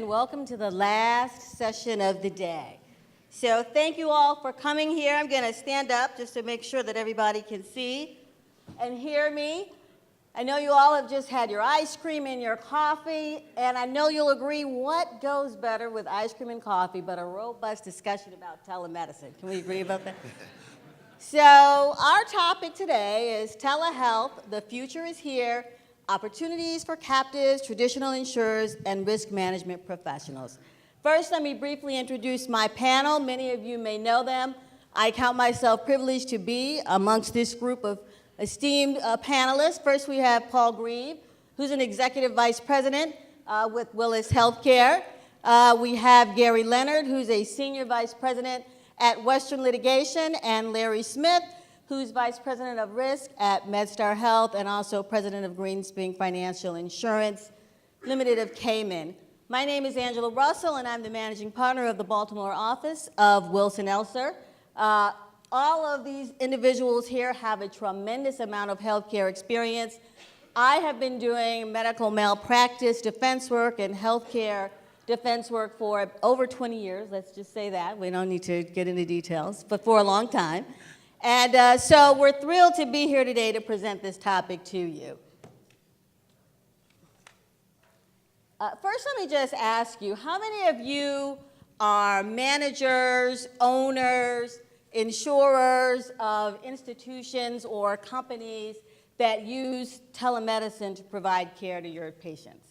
and welcome to the last session of the day. So thank you all for coming here. I'm going to stand up just to make sure that everybody can see and hear me. I know you all have just had your ice cream and your coffee, and I know you'll agree what goes better with ice cream and coffee but a robust discussion about telemedicine. Can we agree about that? So our topic today is telehealth, the future is here, opportunities for captives, traditional insurers, and risk management professionals. First, let me briefly introduce my panel. Many of you may know them. I count myself privileged to be amongst this group of esteemed panelists. First, we have Paul Grieve, who's an executive vice president with Willis Healthcare. We have Gary Leonard, who's a senior vice president at Western Litigation, and Larry Smith, who's Vice President of Risk at MedStar Health and also President of Greenspring Financial Insurance Limited of Cayman. My name is Angela Russell, and I'm the Managing Partner of the Baltimore office of Wilson Elser. All of these individuals here have a tremendous amount of healthcare experience. I have been doing medical malpractice defense work and healthcare defense work for over 20 years, let's just say that. We don't need to get into details, but for a long time. And so we're thrilled to be here today to present this topic to you. First, let me just ask you, how many of you are managers, owners, insurers of institutions or companies that use telemedicine to provide care to your patients?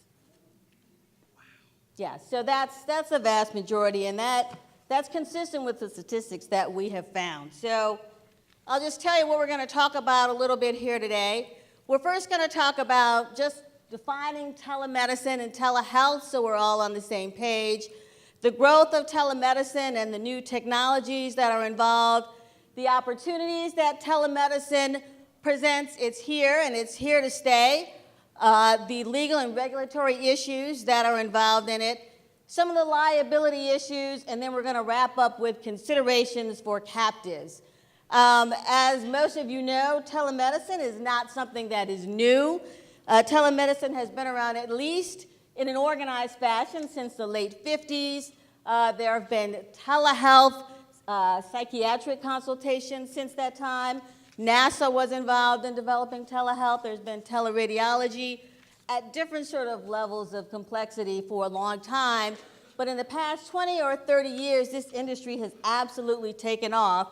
Wow. Yeah, so that's a vast majority, and that's consistent with the statistics that we have found. So I'll just tell you what we're going to talk about a little bit here today. We're first going to talk about just defining telemedicine and telehealth so we're all on the same page, the growth of telemedicine and the new technologies that are involved, the opportunities that telemedicine presents. It's here and it's here to stay, the legal and regulatory issues that are involved in it, some of the liability issues, and then we're going to wrap up with considerations for captives. As most of you know, telemedicine is not something that is new. Telemedicine has been around at least in an organized fashion since the late 50s. There have been telehealth, psychiatric consultations since that time. NASA was involved in developing telehealth. There's been teleradiology at different sort of levels of complexity for a long time. But in the past 20 or 30 years, this industry has absolutely taken off.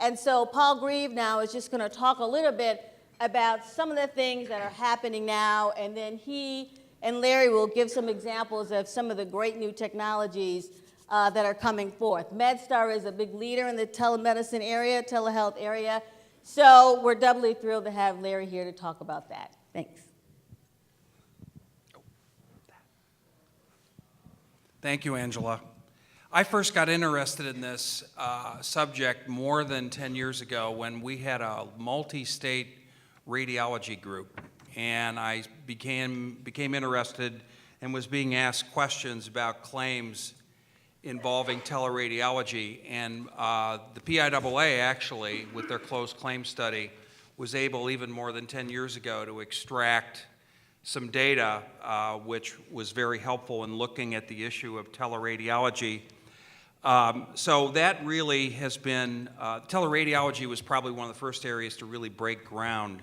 And so Paul Grieve now is just going to talk a little bit about some of the things that are happening now, and then he and Larry will give some examples of some of the great new technologies that are coming forth. MedStar is a big leader in the telemedicine area, telehealth area, so we're doubly thrilled to have Larry here to talk about that. Thanks. Thank you, Angela. I first got interested in this subject more than 10 years ago when we had a multi-state radiology group, and I became interested and was being asked questions about claims involving teleradiology, and the PIAA actually, with their closed claim study, was able even more than 10 years ago to extract some data which was very helpful in looking at the issue of teleradiology. So that really has been, teleradiology was probably one of the first areas to really break ground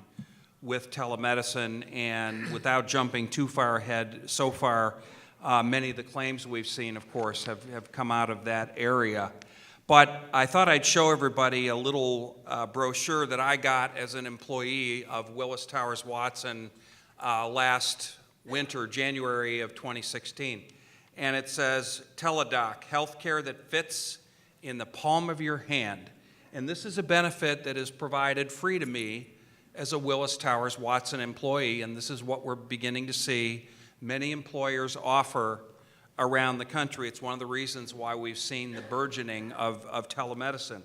with telemedicine, and without jumping too far ahead, so far, many of the claims we've seen, of course, have come out of that area. But I thought I'd show everybody a little brochure that I got as an employee of Willis Towers Watson last winter, January of 2016. And it says, Teledoc, healthcare that fits in the palm of your hand. And this is a benefit that is provided free to me as a Willis Towers Watson employee, and this is what we're beginning to see many employers offer around the country. It's one of the reasons why we've seen the burgeoning of telemedicine.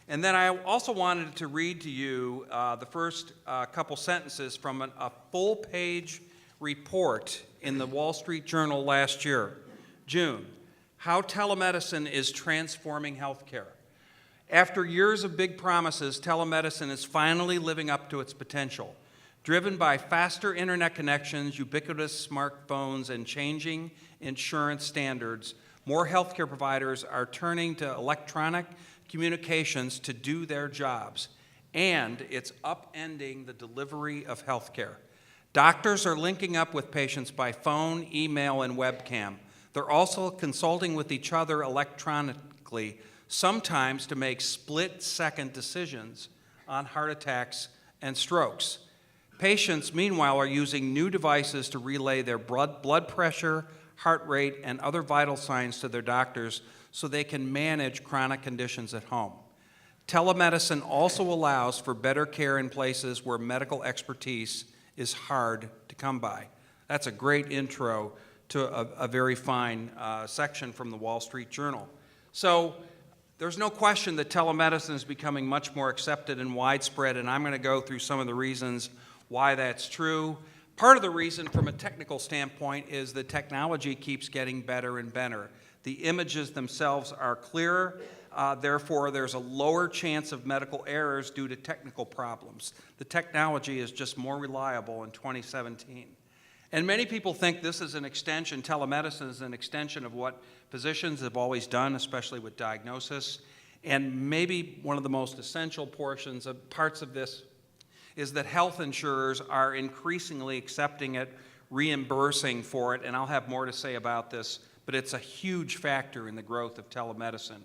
And then I also wanted to read to you the first couple sentences from a full-page report in the Wall Street Journal last year, June, How Telemedicine is Transforming Healthcare. After years of big promises, telemedicine is finally living up to its potential. Driven by faster internet connections, ubiquitous smartphones, and changing insurance standards, more healthcare providers are turning to electronic communications to do their jobs, and it's upending the delivery of healthcare. Doctors are linking up with patients by phone, email, and webcam. They're also consulting with each other electronically, sometimes to make split-second decisions on heart attacks and strokes. Patients, meanwhile, are using new devices to relay their blood pressure, heart rate, and other vital signs to their doctors so they can manage chronic conditions at home. Telemedicine also allows for better care in places where medical expertise is hard to come by. That's a great intro to a very fine section from the Wall Street Journal. So there's no question that telemedicine is becoming much more accepted and widespread, and I'm going to go through some of the reasons why that's true. Part of the reason from a technical standpoint is that technology keeps getting better and better. The images themselves are clearer, therefore there's a lower chance of medical errors due to technical problems. The technology is just more reliable in 2017. And many people think this is an extension, telemedicine is an extension of what physicians have always done, especially with diagnosis. And maybe one of the most essential parts of this is that health insurers are increasingly accepting it, reimbursing for it, and I'll have more to say about this, but it's a huge factor in the growth of telemedicine.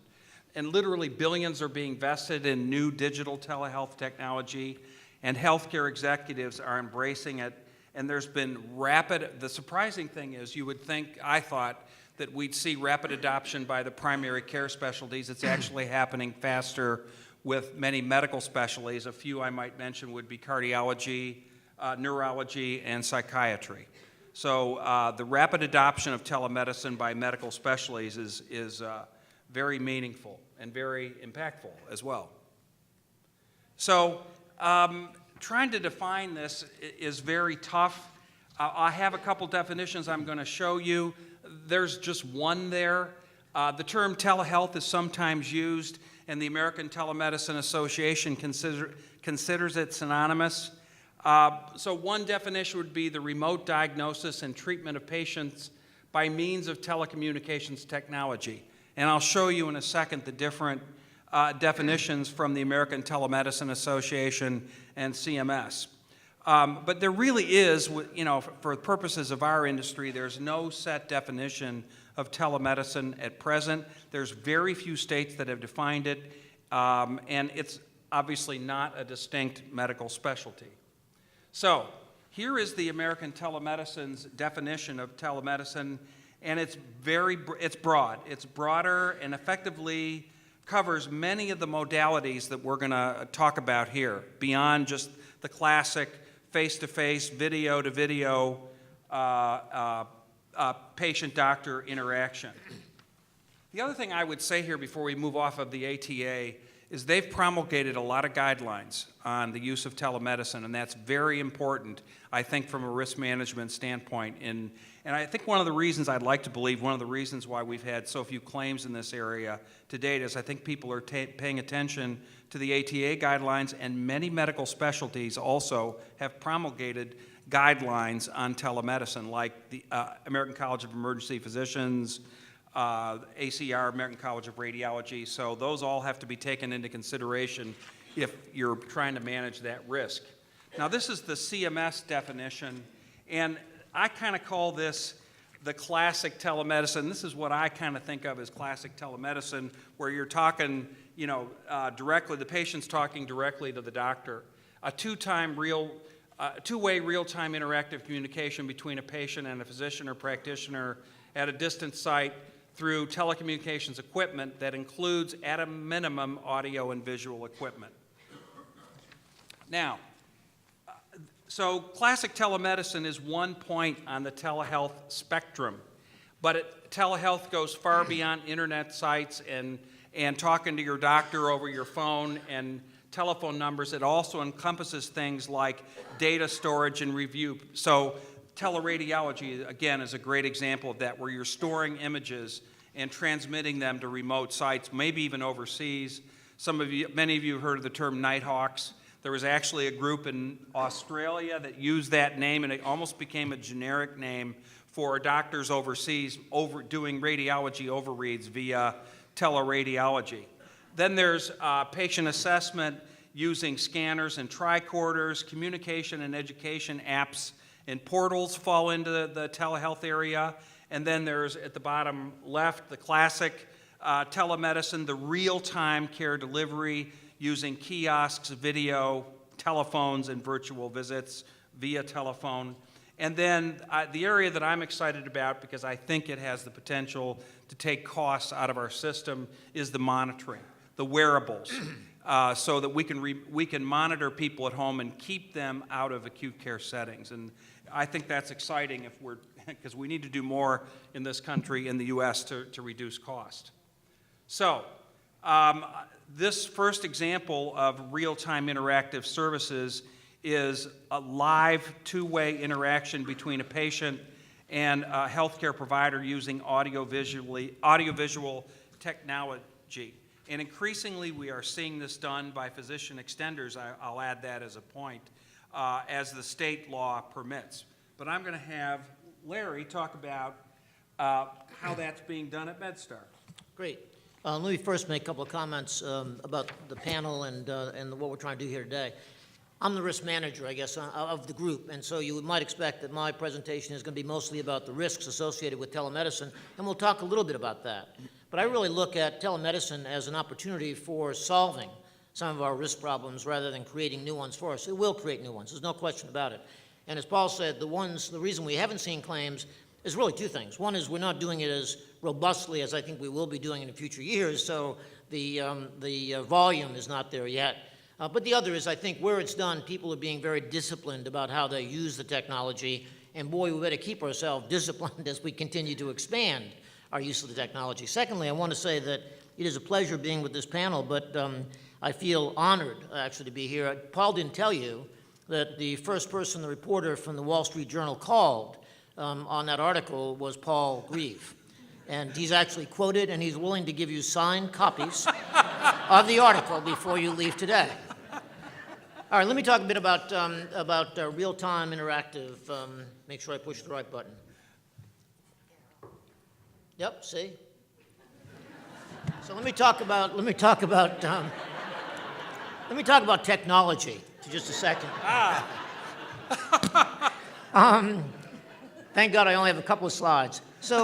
And literally billions are being invested in new digital telehealth technology, and healthcare executives are embracing it, and there's been the surprising thing is I thought that we'd see rapid adoption by the primary care specialties. It's actually happening faster with many medical specialties. A few I might mention would be cardiology, neurology, and psychiatry. So the rapid adoption of telemedicine by medical specialties is very meaningful and very impactful as well. So trying to define this is very tough. I have a couple definitions I'm going to show you. There's just one there. The term telehealth is sometimes used, and the American Telemedicine Association considers it synonymous. So one definition would be the remote diagnosis and treatment of patients by means of telecommunications technology. And I'll show you in a second the different definitions from the American Telemedicine Association and CMS. But there really is, for purposes of our industry, there's no set definition of telemedicine at present. There's very few states that have defined it, and it's obviously not a distinct medical specialty. So here is the American Telemedicine's definition of telemedicine, and it's broad. It's broader and effectively covers many of the modalities that we're going to talk about here, beyond just the classic face-to-face, video-to-video patient-doctor interaction. The other thing I would say here before we move off of the ATA is they've promulgated a lot of guidelines on the use of telemedicine, and that's very important, I think, from a risk management standpoint. And I think one of the reasons I'd like to believe, one of the reasons why we've had so few claims in this area to date is I think people are paying attention to the ATA guidelines, and many medical specialties also have promulgated guidelines on telemedicine, like the American College of Emergency Physicians, ACR, American College of Radiology. So those all have to be taken into consideration if you're trying to manage that risk. Now, this is the CMS definition, and I kind of call this the classic telemedicine. This is what I kind of think of as classic telemedicine, where you're talking, directly, the patient's talking directly to the doctor. A two-way real-time interactive communication between a patient and a physician or practitioner at a distant site through telecommunications equipment that includes, at a minimum, audio and visual equipment. Now, so classic telemedicine is one point on the telehealth spectrum, but telehealth goes far beyond internet sites and talking to your doctor over your phone and telephone numbers. It also encompasses things like data storage and review. So teleradiology, again, is a great example of that, where you're storing images and transmitting them to remote sites, maybe even overseas. Many of you have heard of the term Nighthawks. There was actually a group in Australia that used that name, and it almost became a generic name for doctors overseas doing radiology overreads via teleradiology. Then there's patient assessment using scanners and tricorders. Communication and education apps and portals fall into the telehealth area. And then there's, at the bottom left, the classic telemedicine, the real-time care delivery using kiosks, video, telephones, and virtual visits via telephone. And then the area that I'm excited about, because I think it has the potential to take costs out of our system, is the monitoring, the wearables, so that we can monitor people at home and keep them out of acute care settings. And I think that's exciting because we need to do more in this country, in the U.S., to reduce cost. So this first example of real-time interactive services is a live two-way interaction between a patient and a healthcare provider using audiovisual technology. And increasingly, we are seeing this done by physician extenders. I'll add that as a point, as the state law permits. But I'm going to have Larry talk about how that's being done at MedStar. Great. Let me first make a couple of comments about the panel and what we're trying to do here today. I'm the risk manager, I guess, of the group, and so you might expect that my presentation is going to be mostly about the risks associated with telemedicine, and we'll talk a little bit about that. But I really look at telemedicine as an opportunity for solving some of our risk problems rather than creating new ones for us. It will create new ones. There's no question about it. And as Paul said, the reason we haven't seen claims is really two things. One is we're not doing it as robustly as I think we will be doing in future years, so the volume is not there yet. But the other is, I think, where it's done, people are being very disciplined about how they use the technology, and boy, we better keep ourselves disciplined as we continue to expand our use of the technology. Secondly, I want to say that it is a pleasure being with this panel, but I feel honored, actually, to be here. Paul didn't tell you that the first person the reporter from the Wall Street Journal called on that article was Paul Grieve. And he's actually quoted, and he's willing to give you signed copies of the article before you leave today. All right, let me talk a bit about real-time interactive. Make sure I push the right button. Yep, see? So let me talk about technology for just a second. Thank God I only have a couple of slides. So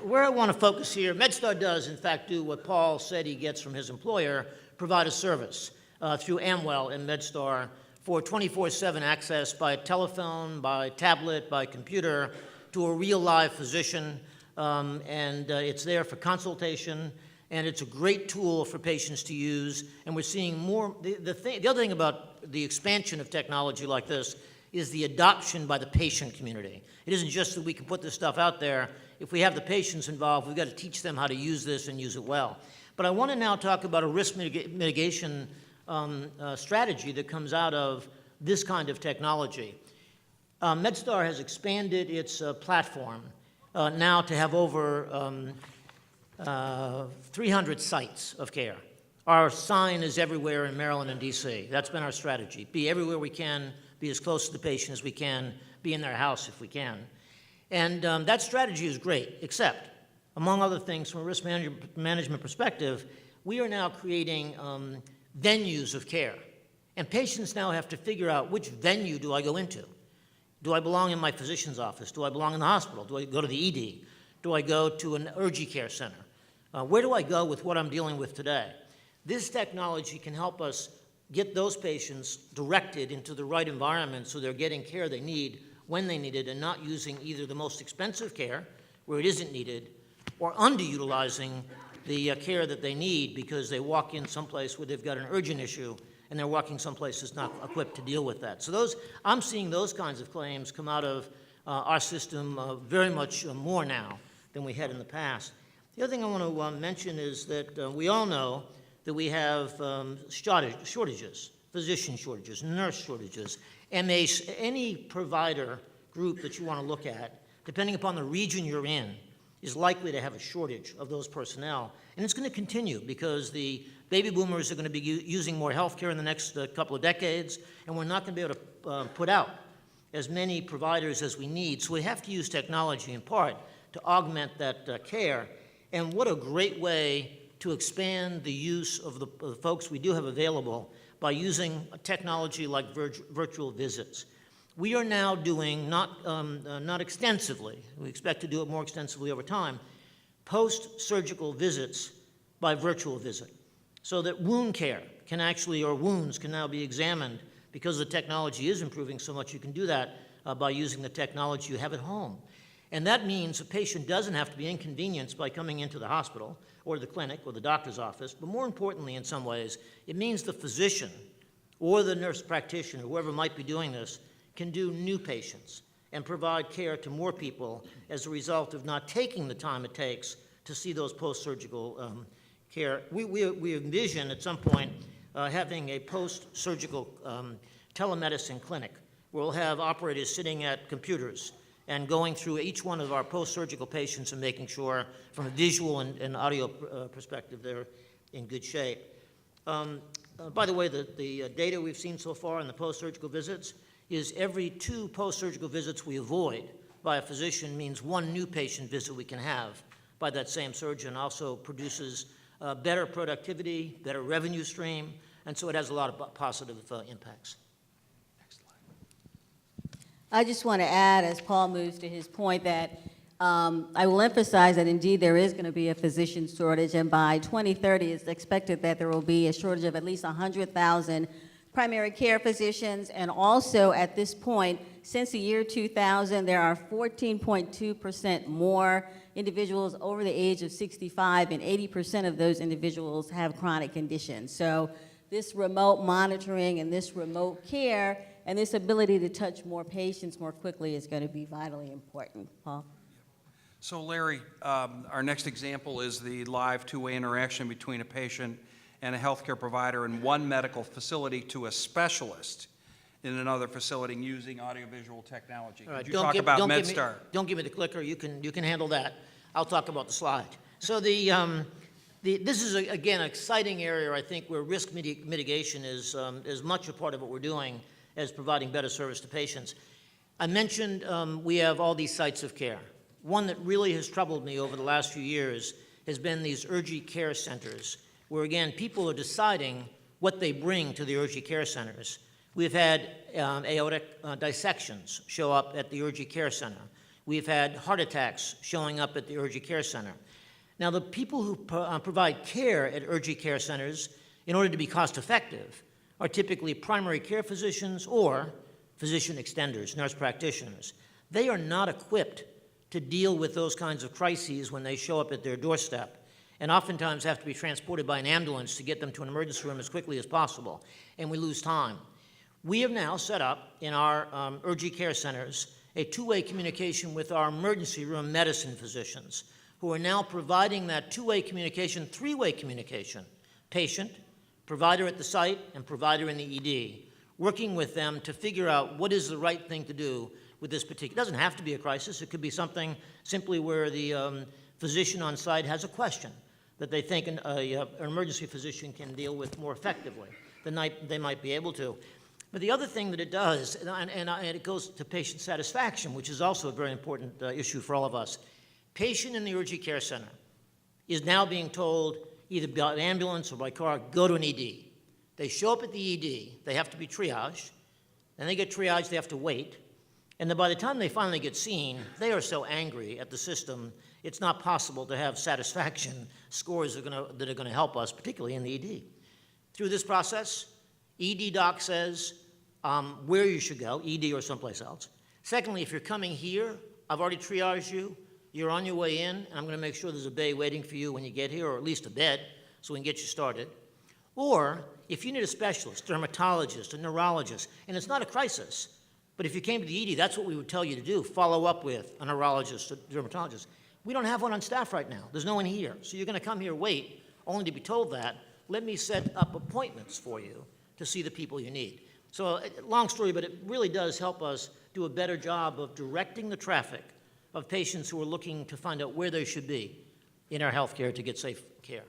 where I want to focus here, MedStar does, in fact, do what Paul said he gets from his employer, provide a service through Amwell and MedStar for 24/7 access by telephone, by tablet, by computer to a real live physician, and it's there for consultation, and it's a great tool for patients to use, and we're seeing more. The other thing about the expansion of technology like this is the adoption by the patient community. It isn't just that we can put this stuff out there. If we have the patients involved, we've got to teach them how to use this and use it well. But I want to now talk about a risk mitigation strategy that comes out of this kind of technology. MedStar has expanded its platform now to have over 300 sites of care. Our sign is everywhere in Maryland and D.C. That's been our strategy. Be everywhere we can, be as close to the patient as we can, be in their house if we can. And that strategy is great, except, among other things, from a risk management perspective, we are now creating venues of care. And patients now have to figure out, which venue do I go into? Do I belong in my physician's office? Do I belong in the hospital? Do I go to the ED? Do I go to an urgent care center? Where do I go with what I'm dealing with today? This technology can help us get those patients directed into the right environment so they're getting care they need when they need it and not using either the most expensive care where it isn't needed or underutilizing the care that they need because they walk in someplace where they've got an urgent issue and they're walking someplace that's not equipped to deal with that. So I'm seeing those kinds of claims come out of our system very much more now than we had in the past. The other thing I want to mention is that we all know that we have shortages, physician shortages, nurse shortages, any provider group that you want to look at, depending upon the region you're in, is likely to have a shortage of those personnel. And it's going to continue because the baby boomers are going to be using more health care in the next couple of decades, and we're not going to be able to put out as many providers as we need. So we have to use technology in part to augment that care. And what a great way to expand the use of the folks we do have available by using technology like virtual visits. We are now doing, not extensively, we expect to do it more extensively over time, post-surgical visits by virtual visit, so that wound care can actually, or wounds can now be examined because the technology is improving so much. You can do that by using the technology you have at home. And that means a patient doesn't have to be inconvenienced by coming into the hospital or the clinic or the doctor's office, but more importantly, in some ways, it means the physician or the nurse practitioner, whoever might be doing this, can do new patients and provide care to more people as a result of not taking the time it takes to see those post-surgical care. We envision at some point having a post-surgical telemedicine clinic where we'll have operators sitting at computers and going through each one of our post-surgical patients and making sure from a visual and audio perspective they're in good shape. By the way, the data we've seen so far in the post-surgical visits is every 2 post-surgical visits we avoid by a physician means 1 new patient visit we can have by that same surgeon. Also produces better productivity, better revenue stream, and so it has a lot of positive impacts. I just want to add, as Paul moves to his point, that I will emphasize that indeed there is going to be a physician shortage, and by 2030 it's expected that there will be a shortage of at least 100,000 primary care physicians, and also at this point, since the year 2000, there are 14.2% more individuals over the age of 65, and 80% of those individuals have chronic conditions. So this remote monitoring and this remote care and this ability to touch more patients more quickly is going to be vitally important. Paul? So Larry, our next example is the live two-way interaction between a patient and a healthcare provider in one medical facility to a specialist in another facility using audiovisual technology. All right, Could you talk about MedStar? Don't give me the clicker. You can handle that. I'll talk about the slide. So this is, again, an exciting area, I think, where risk mitigation is as much a part of what we're doing as providing better service to patients. I mentioned we have all these sites of care. One that really has troubled me over the last few years has been these urgent care centers, where, again, people are deciding what they bring to the urgent care centers. We've had aortic dissections show up at the urgent care center. We've had heart attacks showing up at the urgent care center. Now, the people who provide care at urgent care centers, in order to be cost effective, are typically primary care physicians or physician extenders, nurse practitioners. They are not equipped to deal with those kinds of crises when they show up at their doorstep, and oftentimes have to be transported by an ambulance to get them to an emergency room as quickly as possible, and we lose time. We have now set up in our urgent care centers a two-way communication with our emergency room medicine physicians, who are now providing that two-way communication, three-way communication, patient, provider at the site, and provider in the ED, working with them to figure out what is the right thing to do with this particular. It doesn't have to be a crisis. It could be something simply where the physician on site has a question that they think an emergency physician can deal with more effectively than they might be able to. But the other thing that it does, and it goes to patient satisfaction, which is also a very important issue for all of us. Patient in the urgent care center is now being told, either by ambulance or by car, go to an ED. They show up at the ED, they have to be triaged, and they get triaged, they have to wait, and then by the time they finally get seen, they are so angry at the system, it's not possible to have satisfaction scores that are going to help us, particularly in the ED. Through this process, ED doc says where you should go, ED or someplace else. Secondly, if you're coming here, I've already triaged you, you're on your way in, and I'm going to make sure there's a bay waiting for you when you get here, or at least a bed, so we can get you started. Or, if you need a specialist, dermatologist, a neurologist, and it's not a crisis, but if you came to the ED, that's what we would tell you to do, follow up with a neurologist, a dermatologist. We don't have one on staff right now. There's no one here. So you're going to come here, wait, only to be told that. Let me set up appointments for you to see the people you need. So, long story, but it really does help us do a better job of directing the traffic of patients who are looking to find out where they should be in our healthcare to get safe care.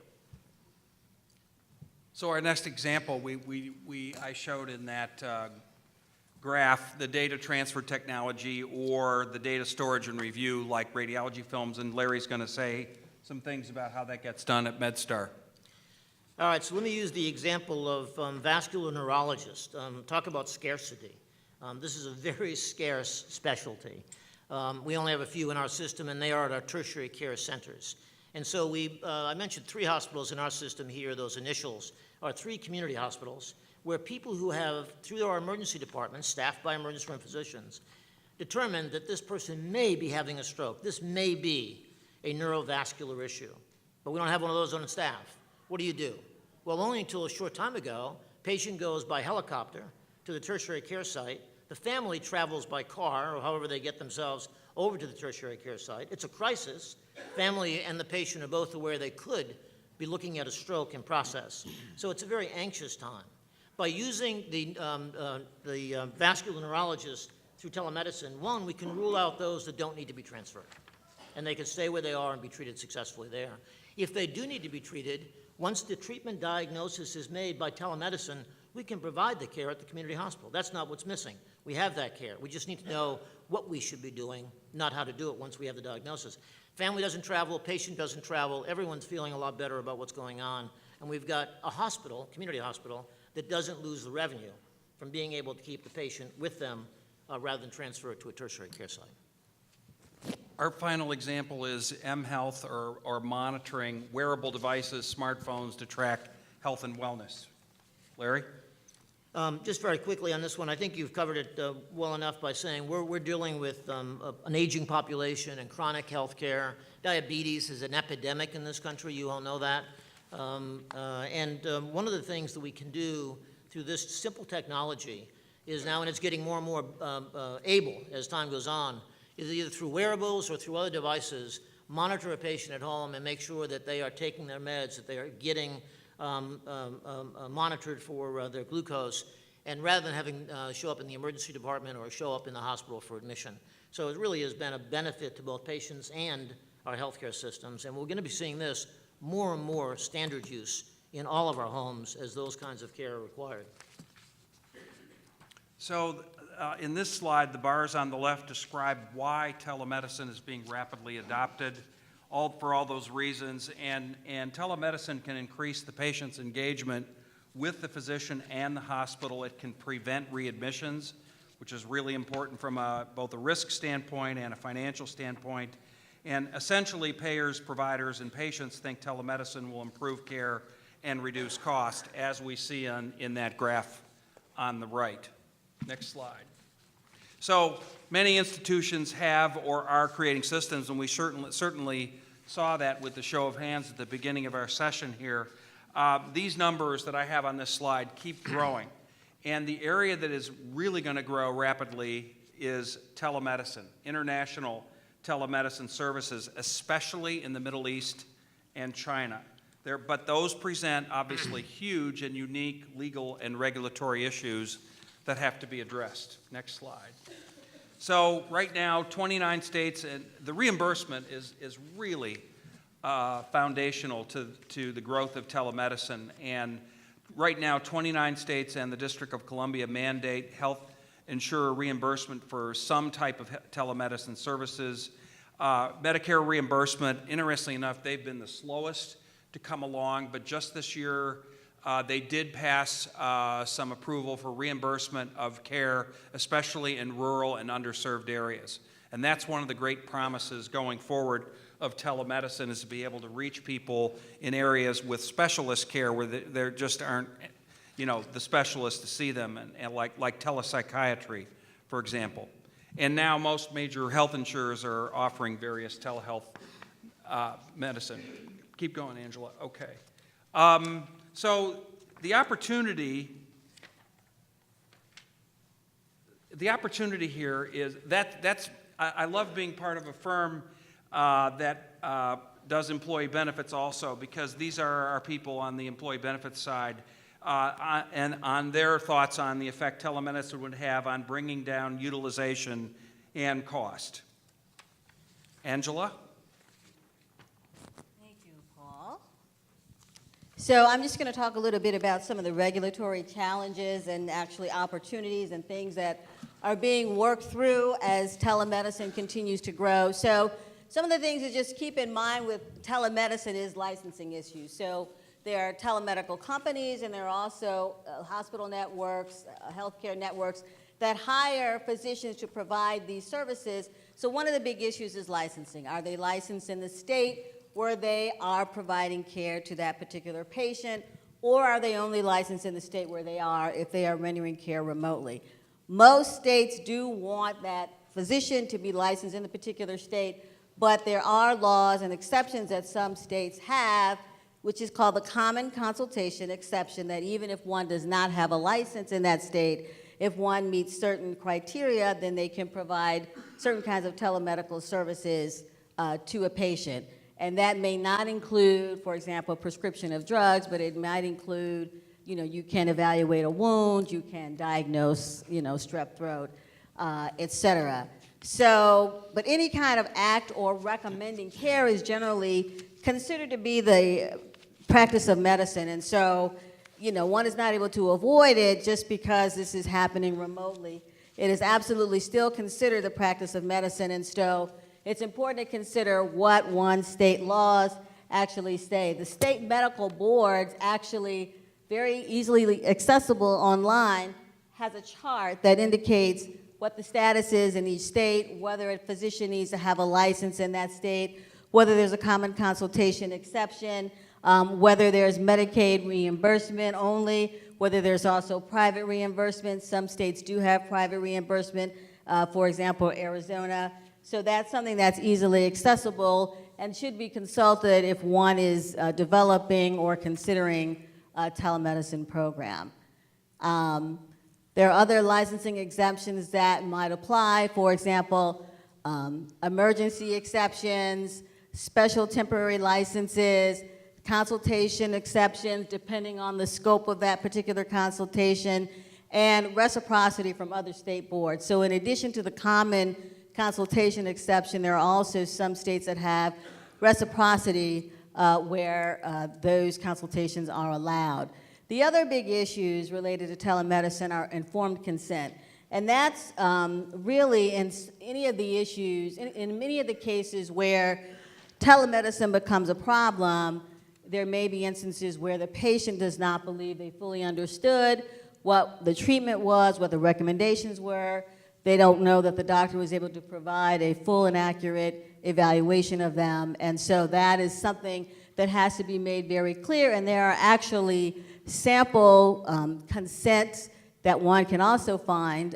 So our next example, I showed in that graph the data transfer technology or the data storage and review like radiology films, and Larry's going to say some things about how that gets done at MedStar. All right, so let me use the example of vascular neurologist. Talk about scarcity. This is a very scarce specialty. We only have a few in our system, and they are at our tertiary care centers. And so I mentioned 3 hospitals in our system here. Those initials are 3 community hospitals where people who have, through our emergency departments, staffed by emergency room physicians, determined that this person may be having a stroke. This may be a neurovascular issue. But we don't have one of those on staff. What do? Well, only until a short time ago, patient goes by helicopter to the tertiary care site. The family travels by car, or however they get themselves over to the tertiary care site. It's a crisis. Family and the patient are both aware they could be looking at a stroke in process. So it's a very anxious time. By using the vascular neurologist through telemedicine, one, we can rule out those that don't need to be transferred, and they can stay where they are and be treated successfully there. If they do need to be treated, once the treatment diagnosis is made by telemedicine, we can provide the care at the community hospital. That's not what's missing. We have that care. We just need to know what we should be doing, not how to do it once we have the diagnosis. Family doesn't travel, patient doesn't travel, everyone's feeling a lot better about what's going on, and we've got a hospital, community hospital, that doesn't lose the revenue from being able to keep the patient with them rather than transfer it to a tertiary care site. Our final example is mHealth, or monitoring wearable devices, smartphones to track health and wellness. Larry? Just very quickly on this one, I think you've covered it well enough by saying we're dealing with an aging population and chronic health care. Diabetes is an epidemic in this country, you all know that. One of the things that we can do through this simple technology is now, and it's getting more and more able as time goes on, is either through wearables or through other devices, monitor a patient at home and make sure that they are taking their meds, that they are getting monitored for their glucose, and rather than having show up in the emergency department or show up in the hospital for admission. So it really has been a benefit to both patients and our healthcare systems, and we're going to be seeing this more and more standard use in all of our homes as those kinds of care are required. So in this slide, the bars on the left describe why telemedicine is being rapidly adopted, for all those reasons, and telemedicine can increase the patient's engagement with the physician and the hospital. It can prevent readmissions, which is really important from both a risk standpoint and a financial standpoint. And essentially, payers, providers, and patients think telemedicine will improve care and reduce cost, as we see in that graph on the right. Next slide. So many institutions have or are creating systems, and we certainly saw that with the show of hands at the beginning of our session here. These numbers that I have on this slide keep growing, and the area that is really going to grow rapidly is telemedicine, international telemedicine services, especially in the Middle East and China. But those present obviously huge and unique legal and regulatory issues that have to be addressed. Next slide. So right now, 29 states, and the reimbursement is really foundational to the growth of telemedicine. And right now, 29 states and the District of Columbia mandate health insurer reimbursement for some type of telemedicine services. Medicare reimbursement, interestingly enough, they've been the slowest to come along, but just this year, they did pass some approval for reimbursement of care, especially in rural and underserved areas. And that's one of the great promises going forward of telemedicine, is to be able to reach people in areas with specialist care where there just aren't, the specialists to see them, and like telepsychiatry, for example. And now most major health insurers are offering various telehealth medicine. Keep going, Angela. Okay. So the opportunity here is that's I love being part of a firm that does employee benefits also, because these are our people on the employee benefits side, and on their thoughts on the effect telemedicine would have on bringing down utilization and cost. Angela? Thank you, Paul. So I'm just going to talk a little bit about some of the regulatory challenges and actually opportunities and things that are being worked through as telemedicine continues to grow. So some of the things to just keep in mind with telemedicine is licensing issues. So there are telemedical companies and there are also hospital networks, healthcare networks that hire physicians to provide these services. So one of the big issues is licensing. Are they licensed in the state where they are providing care to that particular patient, or are they only licensed in the state where they are if they are rendering care remotely? Most states do want that physician to be licensed in the particular state, but there are laws and exceptions that some states have, which is called the common consultation exception, that even if one does not have a license in that state, if one meets certain criteria, then they can provide certain kinds of telemedical services to a patient. And that may not include, for example, prescription of drugs, but it might include, you can evaluate a wound, you can diagnose, strep throat, et cetera. So, but any kind of act or recommending care is generally considered to be the practice of medicine. And so, one is not able to avoid it just because this is happening remotely. It is absolutely still considered the practice of medicine, and so it's important to consider what one's state laws actually say. The state medical boards actually, very easily accessible online, has a chart that indicates what the status is in each state, whether a physician needs to have a license in that state, whether there's a common consultation exception, whether there's Medicaid reimbursement only, whether there's also private reimbursement. Some states do have private reimbursement, for example, Arizona. So that's something that's easily accessible and should be consulted if one is developing or considering a telemedicine program. There are other licensing exemptions that might apply. For example, emergency exceptions, special temporary licenses, consultation exceptions depending on the scope of that particular consultation, and reciprocity from other state boards. So in addition to the common consultation exception, there are also some states that have reciprocity where those consultations are allowed. The other big issues related to telemedicine are informed consent. And that's really in any of the issues, in many of the cases where telemedicine becomes a problem, there may be instances where the patient does not believe they fully understood what the treatment was, what the recommendations were. They don't know that the doctor was able to provide a full and accurate evaluation of them. And so that is something that has to be made very clear. And there are actually sample consents that one can also find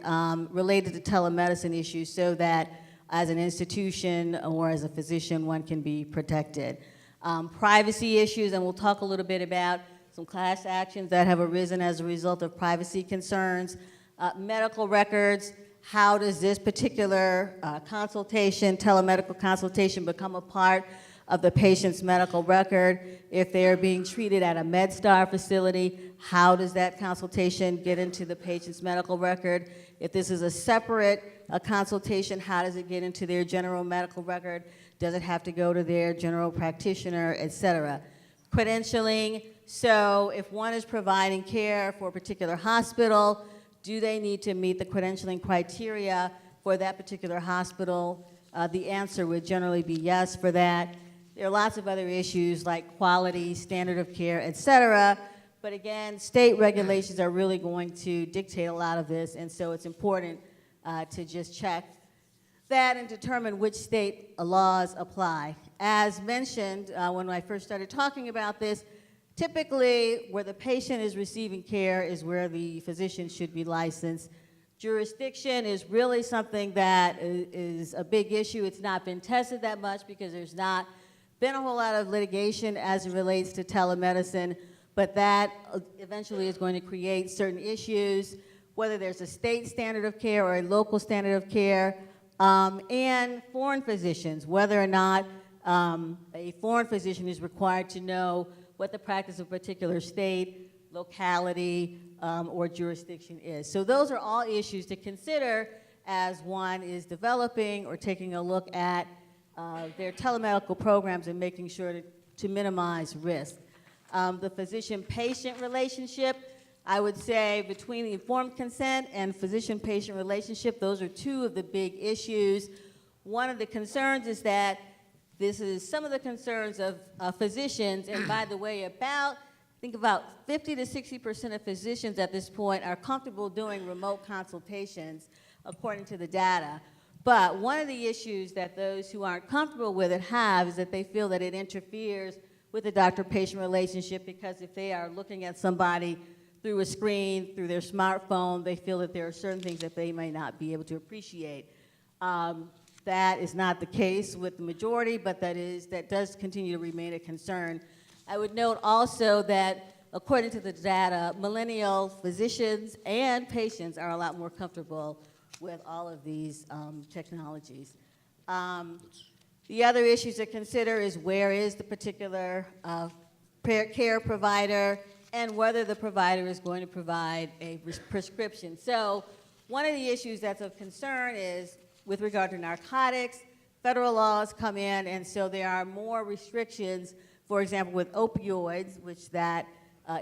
related to telemedicine issues so that as an institution or as a physician, one can be protected. Privacy issues, and we'll talk a little bit about some class actions that have arisen as a result of privacy concerns. Medical records, how does this particular consultation, telemedical consultation, become a part of the patient's medical record? If they are being treated at a MedStar facility, how does that consultation get into the patient's medical record? If this is a separate consultation, how does it get into their general medical record? Does it have to go to their general practitioner, et cetera? Credentialing, so if one is providing care for a particular hospital, do they need to meet the credentialing criteria for that particular hospital? The answer would generally be yes for that. There are lots of other issues like quality, standard of care, et cetera. But again, state regulations are really going to dictate a lot of this, and so it's important to just check that and determine which state laws apply. As mentioned when I first started talking about this, typically where the patient is receiving care is where the physician should be licensed. Jurisdiction is really something that is a big issue. It's not been tested that much because there's not been a whole lot of litigation as it relates to telemedicine, but that eventually is going to create certain issues, whether there's a state standard of care or a local standard of care, and foreign physicians, whether or not a foreign physician is required to know what the practice of a particular state, locality, or jurisdiction is. So those are all issues to consider as one is developing or taking a look at their telemedical programs and making sure to minimize risk. The physician-patient relationship, I would say between the informed consent and physician-patient relationship, those are two of the big issues. One of the concerns is that this is some of the concerns of physicians, and by the way, I think about 50 to 60% of physicians at this point are comfortable doing remote consultations, according to the data. But one of the issues that those who aren't comfortable with it have is that they feel that it interferes with the doctor-patient relationship, because if they are looking at somebody through a screen, through their smartphone, they feel that there are certain things that they may not be able to appreciate. That is not the case with the majority, but that does continue to remain a concern. I would note also that according to the data, millennial physicians and patients are a lot more comfortable with all of these technologies. The other issues to consider is where is the particular care provider, and whether the provider is going to provide a prescription. So one of the issues that's of concern is with regard to narcotics, federal laws come in, and so there are more restrictions, for example, with opioids, which that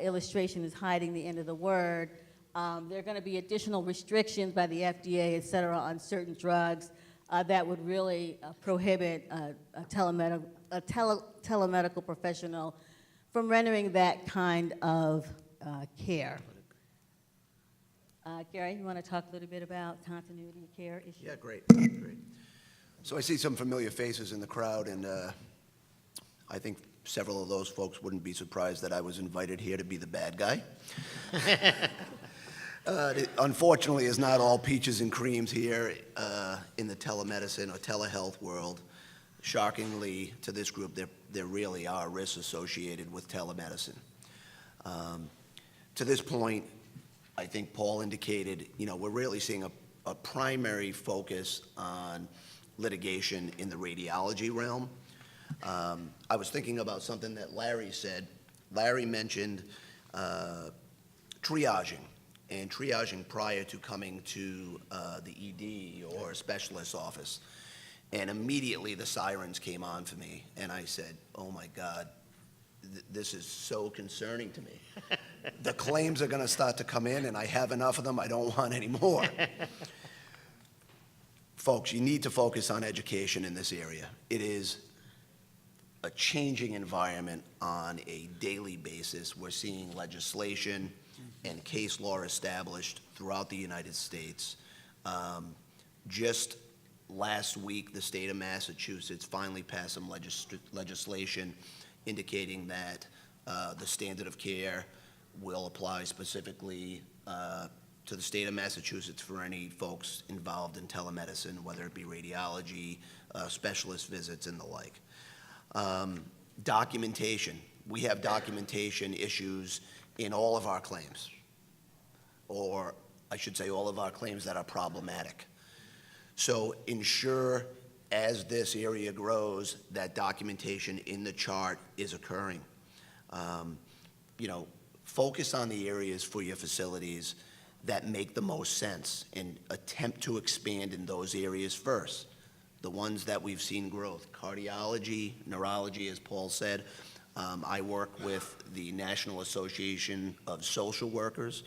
illustration is hiding the end of the word. There are going to be additional restrictions by the FDA, et cetera, on certain drugs that would really prohibit a telemedical professional from rendering that kind of care. Gary, you want to talk a little bit about continuity of care issues? Yeah, great. So I see some familiar faces in the crowd, and I think several of those folks wouldn't be surprised that I was invited here to be the bad guy. Unfortunately, it's not all peaches and creams here in the telemedicine or telehealth world. Shockingly, to this group, there really are risks associated with telemedicine. To this point, I think Paul indicated, we're really seeing a primary focus on litigation in the radiology realm. I was thinking about something that Larry said. Larry mentioned triaging, and triaging prior to coming to the ED or a specialist's office. And immediately the sirens came on for me, and I said, oh my God, this is so concerning to me. The claims are gonna start to come in, and I have enough of them, I don't want any more. Folks, you need to focus on education in this area. It is a changing environment on a daily basis. We're seeing legislation and case law established throughout the United States. Just last week, the state of Massachusetts finally passed some legislation indicating that the standard of care will apply specifically to the state of Massachusetts for any folks involved in telemedicine, whether it be radiology, specialist visits, and the like. Documentation. We have documentation issues in all of our claims, or I should say all of our claims that are problematic. So ensure, as this area grows, that documentation in the chart is occurring. Focus on the areas for your facilities that make the most sense and attempt to expand in those areas first. The ones that we've seen growth, cardiology, neurology, as Paul said. I work with the National Association of Social Workers.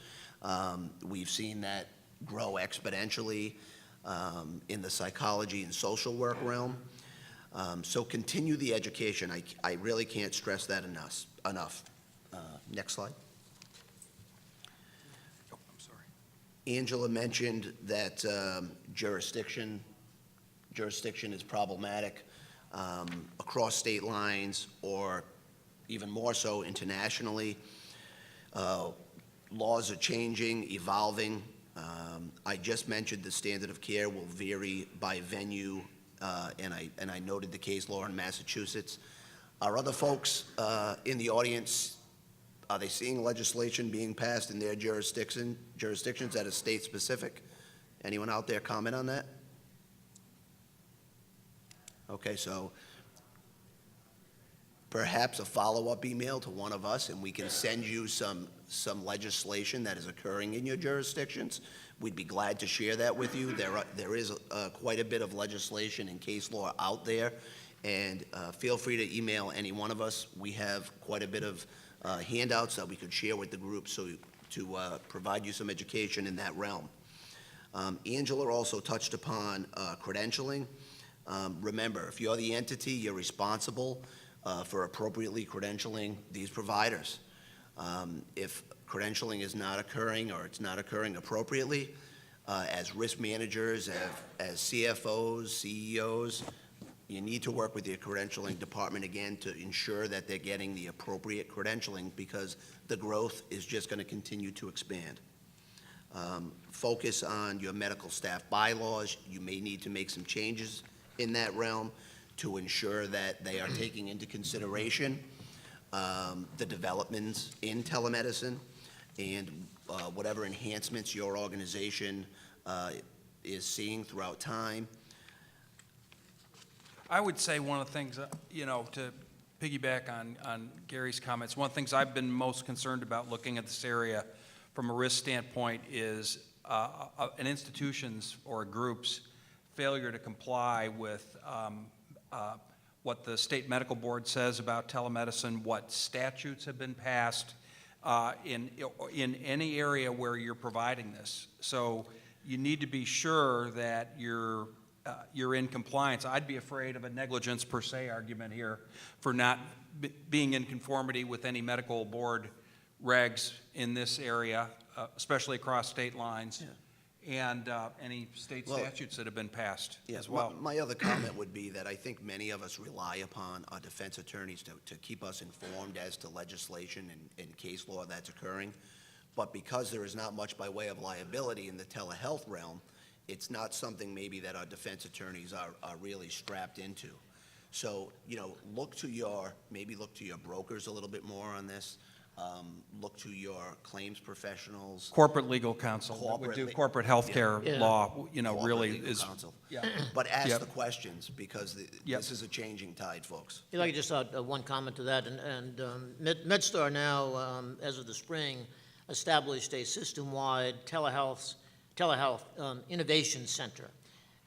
We've seen that grow exponentially in the psychology and social work realm. So continue the education. I really can't stress that enough. Next slide. Oh, I'm sorry. Angela mentioned that jurisdiction is problematic across state lines, or even more so internationally. Laws are changing, evolving. I just mentioned the standard of care will vary by venue, and I noted the case law in Massachusetts. Are other folks in the audience, are they seeing legislation being passed in their jurisdictions that is state specific? Anyone out there comment on that? Okay, so perhaps a follow-up email to one of us, and we can send you some legislation that is occurring in your jurisdictions. We'd be glad to share that with you. There is quite a bit of legislation and case law out there, and feel free to email any one of us. We have quite a bit of handouts that we could share with the group to provide you some education in that realm. Angela also touched upon credentialing. Remember, if you're the entity, you're responsible for appropriately credentialing these providers. If credentialing is not occurring or it's not occurring appropriately, as risk managers, as CFOs, CEOs, you need to work with your credentialing department again to ensure that they're getting the appropriate credentialing, because the growth is just going to continue to expand. Focus on your medical staff bylaws. You may need to make some changes in that realm to ensure that they are taking into consideration the developments in telemedicine and whatever enhancements your organization is seeing throughout time. I would say one of the things, to piggyback on Gary's comments, one of the things I've been most concerned about looking at this area from a risk standpoint is an institution's or a group's failure to comply with what the state medical board says about telemedicine, what statutes have been passed in any area where you're providing this. So you need to be sure that you're in compliance. I'd be afraid of a negligence per se argument here for not being in conformity with any medical board regs in this area, especially across state lines. Yeah. And any state statutes that have been passed Yeah, as well. my other comment would be that I think many of us rely upon our defense attorneys to keep us informed as to legislation and case law that's occurring. But because there is not much by way of liability in the telehealth realm, it's not something maybe that our defense attorneys are really strapped into. So, look to your brokers a little bit more on this. Look to your claims professionals. Corporate legal counsel that would do corporate health care Yeah. law, Corporate really legal is. counsel. Yeah. But ask Yep. the questions, because Yep. this is a changing tide, folks. If I could just add one comment to that, and MedStar now, as of the spring, established a system-wide telehealth innovation center.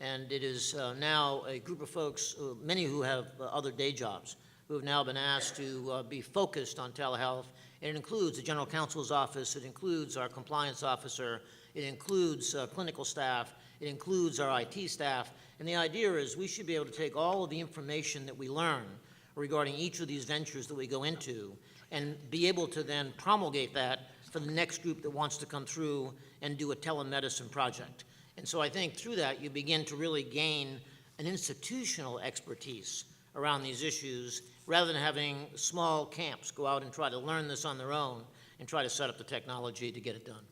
And it is now a group of folks, many who have other day jobs, who have now been asked to be focused on telehealth. And it includes the general counsel's office, it includes our compliance officer, it includes clinical staff, it includes our IT staff. And the idea is we should be able to take all of the information that we learn regarding each of these ventures that we go into and be able to then promulgate that for the next group that wants to come through and do a telemedicine project. And so I think through that you begin to really gain an institutional expertise around these issues, rather than having small camps go out and try to learn this on their own and try to set up the technology to get it done.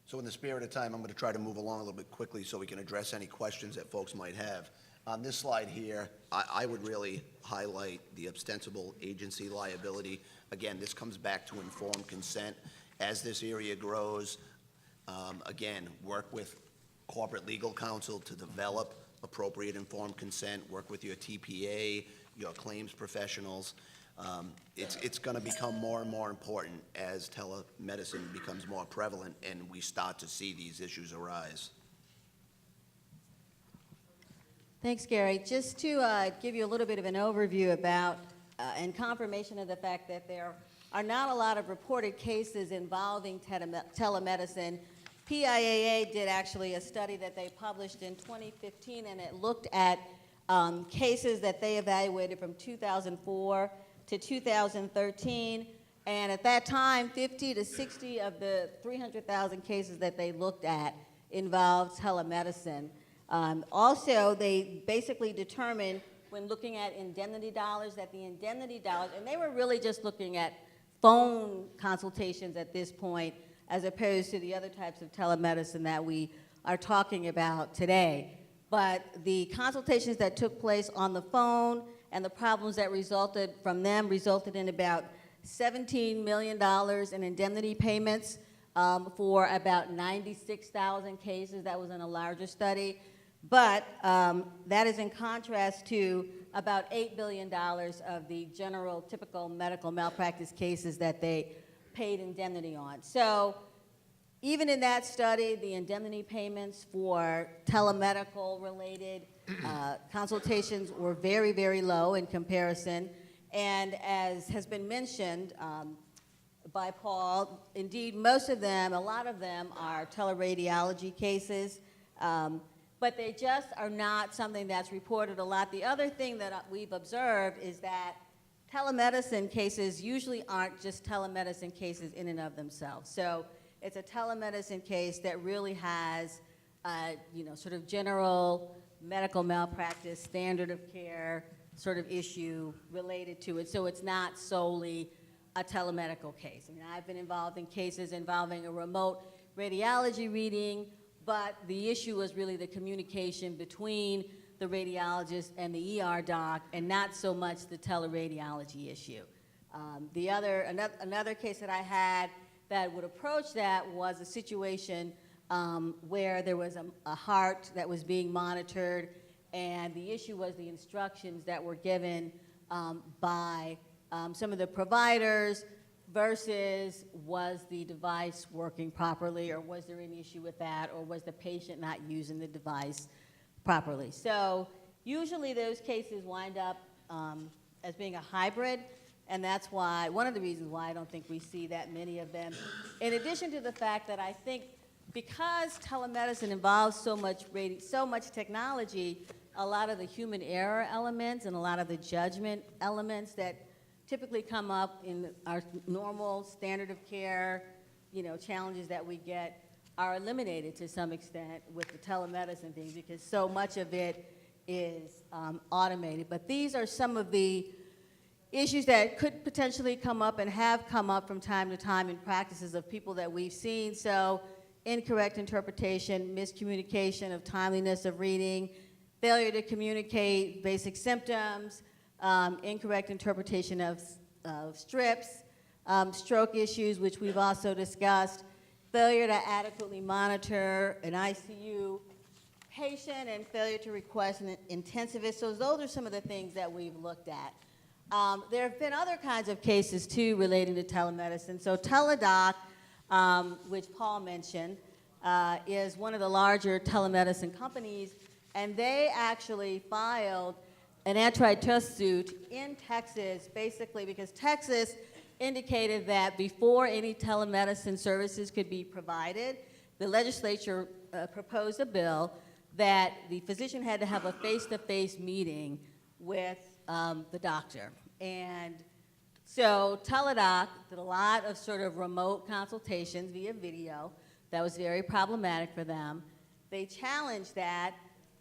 So in the spirit of time, I'm going to try to move along a little bit quickly so we can address any questions that folks might have. On this slide here, I would really highlight the ostensible agency liability. Again, this comes back to informed consent. As this area grows, again, work with corporate legal counsel to develop appropriate informed consent, work with your TPA, your claims professionals. It's going to become more and more important as telemedicine becomes more prevalent and we start to see these issues arise. Thanks, Gary. Just to give you a little bit of an overview about and confirmation of the fact that there are not a lot of reported cases involving telemedicine. PIAA did actually a study that they published in 2015, and it looked at cases that they evaluated from 2004 to 2013. And at that time, 50 to 60 of the 300,000 cases that they looked at involved telemedicine. Also, they basically determined when looking at indemnity dollars that the indemnity dollars, and they were really just looking at phone consultations at this point, as opposed to the other types of telemedicine that we are talking about today. But the consultations that took place on the phone and the problems that resulted from them resulted in about $17 million in indemnity payments for about 96,000 cases. That was in a larger study. But that is in contrast to about $8 billion of the general typical medical malpractice cases that they paid indemnity on. So even in that study, the indemnity payments for telemedical related consultations were very, very low in comparison. And as has been mentioned by Paul, indeed most of them, a lot of them are teleradiology cases, but they just are not something that's reported a lot. The other thing that we've observed is that telemedicine cases usually aren't just telemedicine cases in and of themselves. So it's a telemedicine case that really has, sort of general medical malpractice, standard of care sort of issue related to it. So it's not solely a telemedical case. I mean, I've been involved in cases involving a remote radiology reading, but the issue was really the communication between the radiologist and the ER doc, and not so much the teleradiology issue. Another case that I had that would approach that was a situation where there was a heart that was being monitored, and the issue was the instructions that were given by some of the providers versus was the device working properly, or was there an issue with that, or was the patient not using the device properly. So usually those cases wind up as being a hybrid, and that's why, one of the reasons why I don't think we see that many of them. In addition to the fact that I think because telemedicine involves so much technology, a lot of the human error elements and a lot of the judgment elements that typically come up in our normal standard of care, challenges that we get are eliminated to some extent with the telemedicine thing, because so much of it is automated. But these are some of the issues that could potentially come up and have come up from time to time in practices of people that we've seen. So incorrect interpretation, miscommunication of timeliness of reading, failure to communicate basic symptoms, incorrect interpretation of strips, stroke issues, which we've also discussed, failure to adequately monitor an ICU patient, and failure to request an intensivist. So those are some of the things that we've looked at. There have been other kinds of cases, too, relating to telemedicine. So Teladoc, which Paul mentioned, is one of the larger telemedicine companies, and they actually filed an antitrust suit in Texas, basically because Texas indicated that before any telemedicine services could be provided, the legislature proposed a bill that the physician had to have a face-to-face meeting with the doctor. And so Teladoc did a lot of sort of remote consultations via video. That was very problematic for them. They challenged that,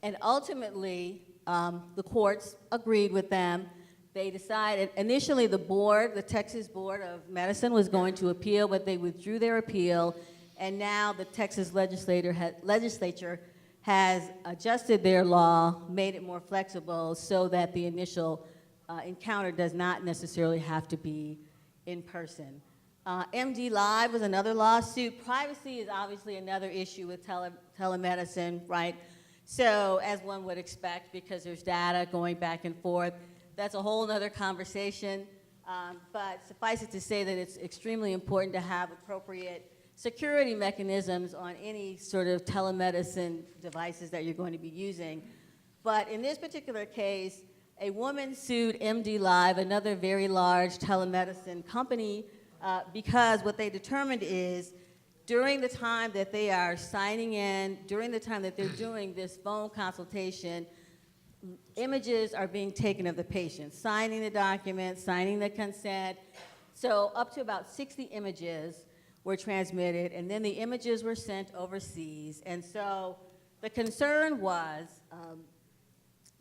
and ultimately the courts agreed with them. They decided, initially the Texas Board of Medicine was going to appeal, but they withdrew their appeal, and now the Texas legislature has adjusted their law, made it more flexible so that the initial encounter does not necessarily have to be in person. MD Live was another lawsuit. Privacy is obviously another issue with telemedicine, right? So as one would expect, because there's data going back and forth, that's a whole other conversation. But suffice it to say that it's extremely important to have appropriate security mechanisms on any sort of telemedicine devices that you're going to be using. But in this particular case, a woman sued MD Live, another very large telemedicine company, because what they determined is during the time that they are signing in, during the time that they're doing this phone consultation, images are being taken of the patient, signing the document, signing the consent. So up to about 60 images were transmitted, and then the images were sent overseas. And so the concern was,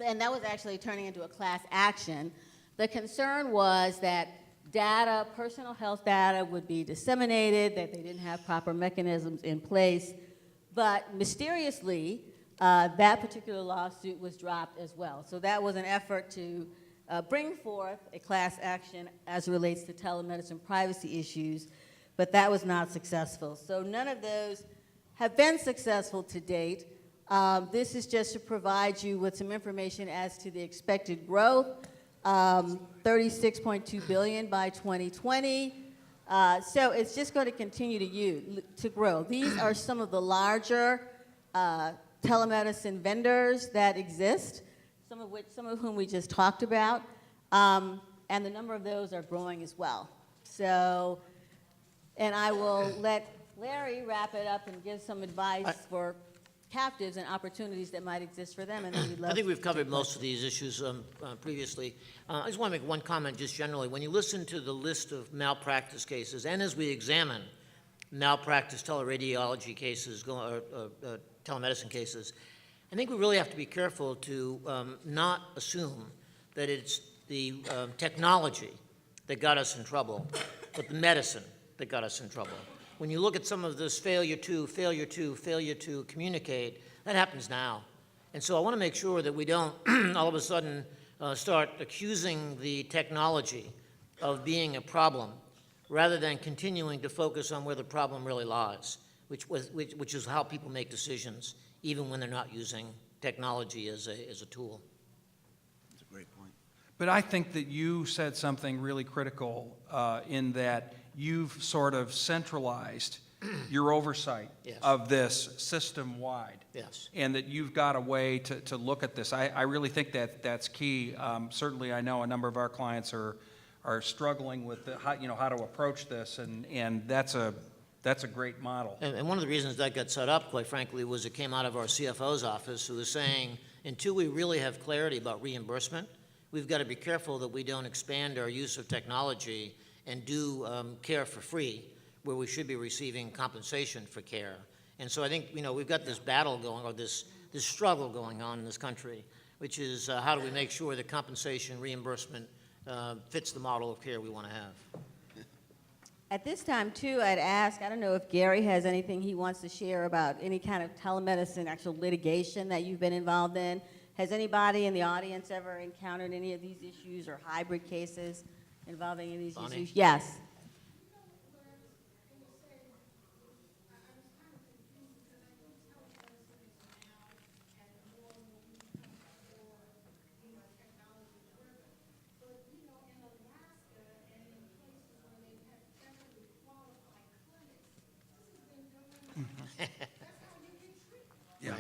and that was actually turning into a class action, the concern was that data, personal health data, would be disseminated, that they didn't have proper mechanisms in place. But mysteriously, that particular lawsuit was dropped as well. So that was an effort to bring forth a class action as it relates to telemedicine privacy issues, but that was not successful. So none of those have been successful to date. This is just to provide you with some information as to the expected growth, 36.2 billion by 2020. So it's just going to continue to grow. These are some of the larger telemedicine vendors that exist, some of whom we just talked about, and the number of those are growing as well. So, and I will let Larry wrap it up and give some advice for captives and opportunities that might exist for them, and then we'd love I think we've to covered take most of these issues previously. I just want to make one comment just generally. When you listen to the list of malpractice cases, and as we examine malpractice teleradiology cases, telemedicine cases, I think we really have to be careful to not assume that it's the technology that got us in trouble, but the medicine that got us in trouble. When you look at some of this failure to communicate, that happens now. And so I want to make sure that we don't all of a sudden start accusing the technology of being a problem rather than continuing to focus on where the problem really lies, which is how people make decisions, even when they're not using technology as a tool. That's a great point. But I think that you said something really critical in that you've sort of centralized your oversight Yes. of this system-wide. Yes. And that you've got a way to look at this. I really think that that's key. Certainly, I know a number of our clients are struggling with how to approach this, and that's a great model. And one of the reasons that got set up, quite frankly, was it came out of our CFO's office, who was saying, until we really have clarity about reimbursement, we've got to be careful that we don't expand our use of technology and do care for free, where we should be receiving compensation for care. And so I think, we've got this battle going, or this struggle going on in this country, which is how do we make sure that compensation reimbursement fits the model of care we want to have. At this time, too, I'd ask, I don't know if Gary has anything he wants to share about any kind of telemedicine, actual litigation that you've been involved in. Has anybody in the audience ever encountered any of these issues or hybrid cases involving any of these Bonnie? issues? Yes. Yeah.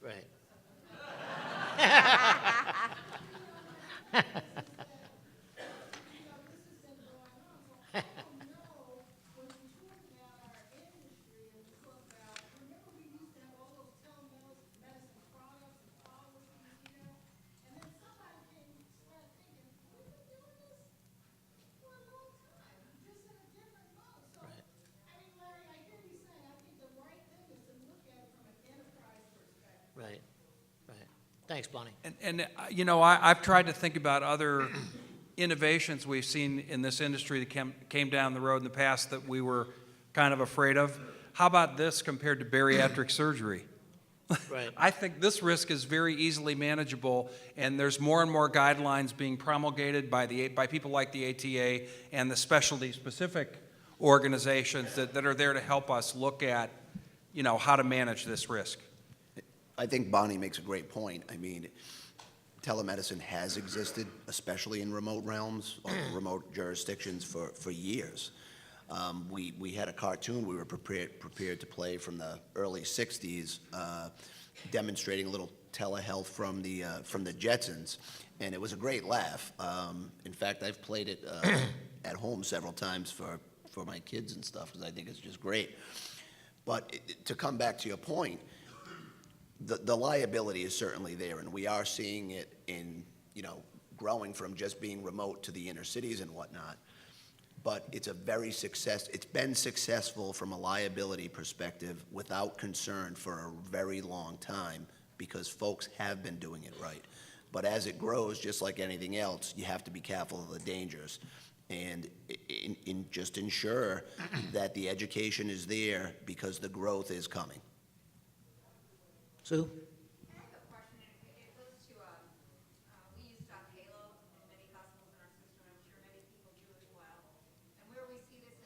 Right. Right, right. Thanks, Bonnie. And I've tried to think about other innovations we've seen in this industry that came down the road in the past that we were kind of afraid of. How about this compared to bariatric surgery? Right. I think this risk is very easily manageable, and there's more and more guidelines being promulgated by people like the ATA and the specialty-specific organizations that are there to help us look at, how to manage this risk. I think Bonnie makes a great point. I mean, telemedicine has existed, especially in remote realms or remote jurisdictions for years. We had a cartoon we were prepared to play from the early '60s, demonstrating a little telehealth from the Jetsons, and it was a great laugh. In fact, I've played it at home several times for my kids and stuff because I think it's just great. But to come back to your point, the liability is certainly there, and we are seeing it in, growing from just being remote to the inner cities and whatnot. But it's been successful from a liability perspective without concern for a very long time because folks have been doing it right. But as it grows, just like anything else, you have to be careful of the dangers and just ensure that the education is there because the growth is coming. Sue? I have a question. It goes to, we use Halo in many hospitals in our system, and I'm sure many people do as well. And where we see this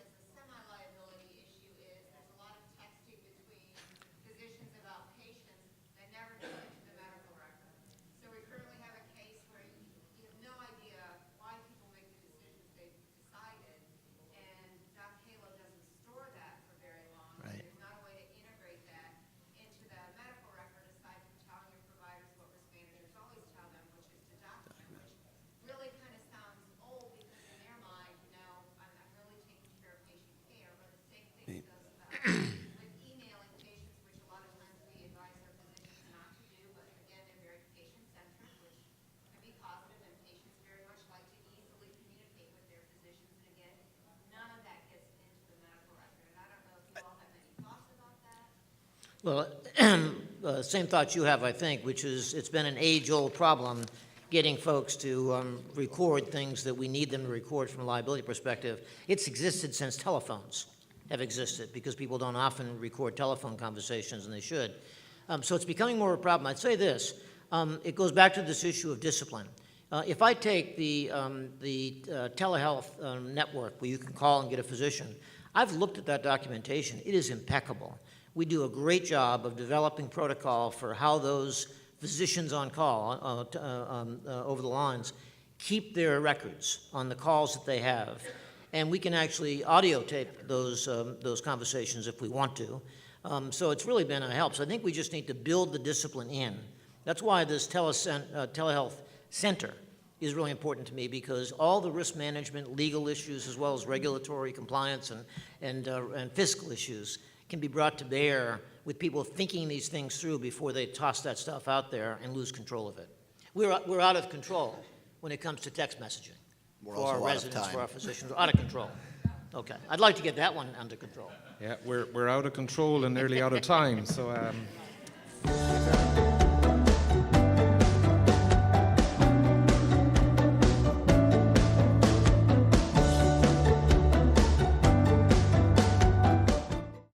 Well, same thoughts you have, I think, which is it's been an age-old problem getting folks to record things that we need them to record from a liability perspective. It's existed since telephones have existed because people don't often record telephone conversations, and they should. So it's becoming more of a problem. I'd say this. It goes back to this issue of discipline. If I take the telehealth network where you can call and get a physician, I've looked at that documentation. It is impeccable. We do a great job of developing protocol for how those physicians on call over the lines keep their records on the calls that they have. And we can actually audio tape those conversations if we want to. So it's really been a help. So I think we just need to build the discipline in. That's why this telehealth center is really important to me, because all the risk management, legal issues, as well as regulatory compliance and fiscal issues can be brought to bear with people thinking these things through before they toss that stuff out there and lose control of it. We're out of control when it comes to text messaging. We're For also our out of residents, time. for our physicians, we're out of control. Okay, I'd like to get that one under control. Yeah, we're out of control and nearly out of time, so